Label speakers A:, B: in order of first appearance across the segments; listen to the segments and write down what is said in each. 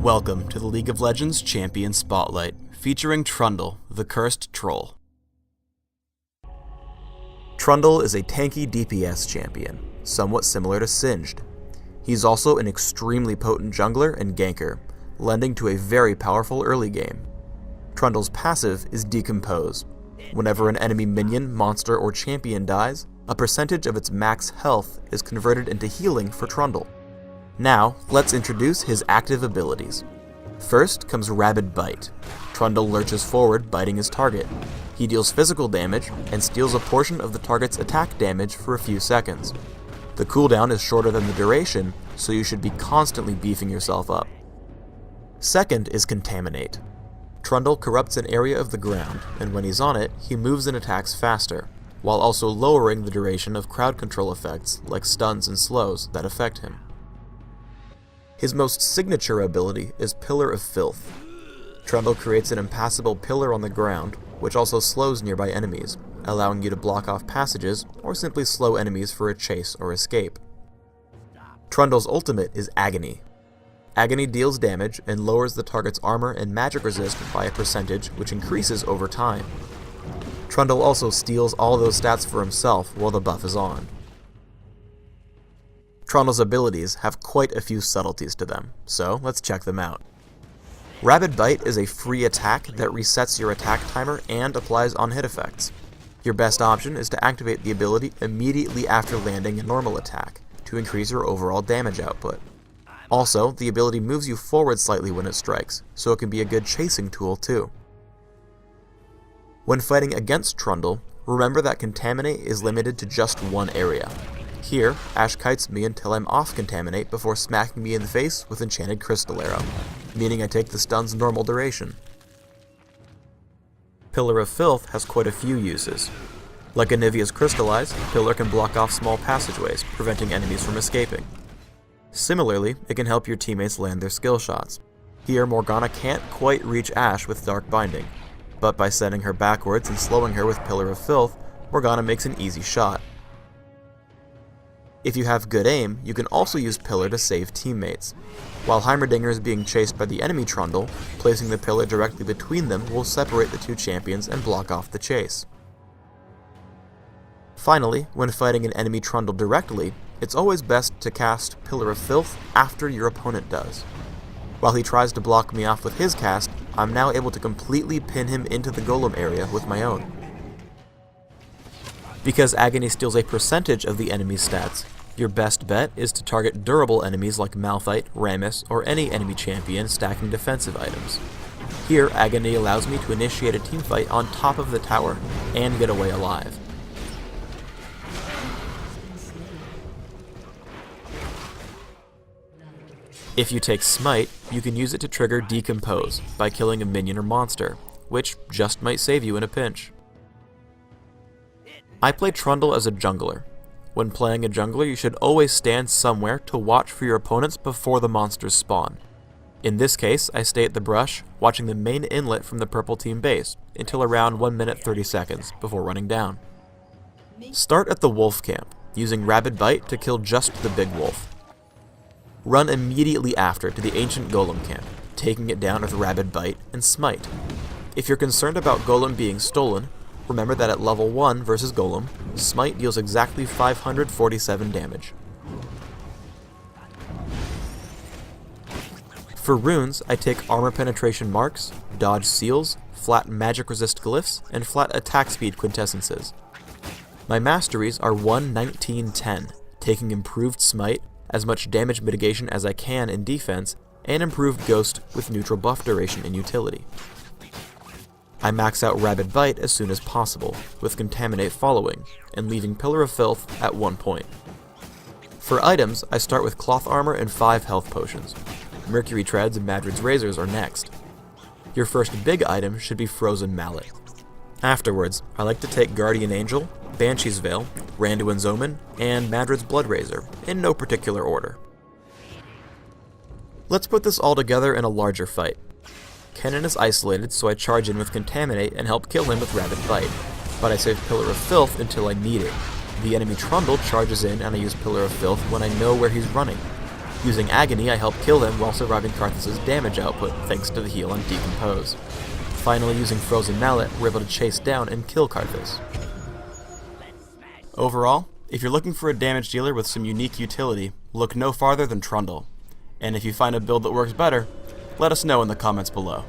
A: Welcome to the League of Legends Champion Spotlight, featuring Trundle, the cursed troll. Trundle is a tanky DPS champion, somewhat similar to Singed. He's also an extremely potent jungler and ganker, lending to a very powerful early game. Trundle's passive is Decompose. Whenever an enemy minion, monster, or champion dies, a percentage of its max health is converted into healing for Trundle. Now, let's introduce his active abilities. First comes Rabid Bite. Trundle lurches forward, biting his target. He deals physical damage and steals a portion of the target's attack damage for a few seconds. The cooldown is shorter than the duration, so you should be constantly beefing yourself up. Second is Contaminate. Trundle corrupts an area of the ground, and when he's on it, he moves and attacks faster, while also lowering the duration of crowd control effects like stuns and slows that affect him. His most signature ability is Pillar of Filth. Trundle creates an impassable pillar on the ground, which also slows nearby enemies, allowing you to block off passages or simply slow enemies for a chase or escape. Trundle's ultimate is Agony. Agony deals damage and lowers the target's armor and magic resist by a percentage which increases over time. Trundle also steals all those stats for himself while the buff is on. Trundle's abilities have quite a few subtleties to them, so let's check them out. Rabid Bite is a free attack that resets your attack timer and applies on-hit effects. Your best option is to activate the ability immediately after landing a normal attack, to increase your overall damage output. Also, the ability moves you forward slightly when it strikes, so it can be a good chasing tool too. When fighting against Trundle, remember that Contaminate is limited to just one area. Here, Ash kites me until I'm off Contaminate before smacking me in the face with Enchanted Crystal Arrow, meaning I take the stun's normal duration. Pillar of Filth has quite a few uses. Like Anivia's Crystallize, Pillar can block off small passageways, preventing enemies from escaping. Similarly, it can help your teammates land their skill shots. Here, Morgana can't quite reach Ash with Dark Binding, but by sending her backwards and slowing her with Pillar of Filth, Morgana makes an easy shot. If you have good aim, you can also use Pillar to save teammates. While Heimerdinger is being chased by the enemy Trundle, placing the Pillar directly between them will separate the two champions and block off the chase. Finally, when fighting an enemy Trundle directly, it's always best to cast Pillar of Filth after your opponent does. While he tries to block me off with his cast, I'm now able to completely pin him into the golem area with my own. Because Agony steals a percentage of the enemy's stats, your best bet is to target durable enemies like Malphite, Rammus, or any enemy champion stacking defensive items. Here, Agony allows me to initiate a teamfight on top of the tower, and get away alive. If you take Smite, you can use it to trigger Decompose by killing a minion or monster, which just might save you in a pinch. I play Trundle as a jungler. When playing a jungler, you should always stand somewhere to watch for your opponents before the monsters spawn. In this case, I stay at the brush, watching the main inlet from the purple team base, until around 1 minute 30 seconds, before running down. Start at the wolf camp, using Rabid Bite to kill just the big wolf. Run immediately after to the ancient golem camp, taking it down with Rabid Bite and Smite. If you're concerned about golem being stolen, remember that at level 1 versus Golem, Smite deals exactly 547 damage. For runes, I take Armor Penetration Marks, Dodge Seals, Flat Magic Resist Glyphs, and Flat Attack Speed Quintessences. My masteries are 1, 19, 10, taking Improved Smite, as much damage mitigation as I can in defense, and Improved Ghost with neutral buff duration in utility. I max out Rabid Bite as soon as possible, with Contaminate following, and leaving Pillar of Filth at 1 point. For items, I start with Cloth Armor and 5 health potions. Mercury Treads and Madrid's Razors are next. Your first big item should be Frozen Mallet. Afterwards, I like to take Guardian Angel, Banshee's Veil, Randuin's Omen, and Madrid's Blood Razor, in no particular order. Let's put this all together in a larger fight. Kennen is isolated, so I charge in with Contaminate and help kill him with Rabid Bite, but I save Pillar of Filth until I need it. The enemy Trundle charges in and I use Pillar of Filth when I know where he's running. Using Agony, I help kill him while surviving Karthus' damage output thanks to the heal on Decompose. Finally, using Frozen Mallet, we're able to chase down and kill Karthus. Overall, if you're looking for a damage dealer with some unique utility, look no farther than Trundle. And if you find a build that works better, let us know in the comments below.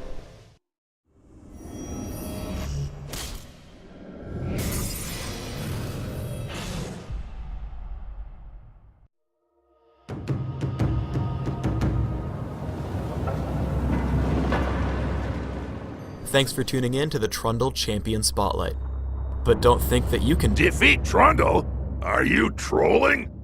A: Thanks for tuning in to the Trundle Champion Spotlight. But don't think that you can
B: defeat Trundle? Are you trolling?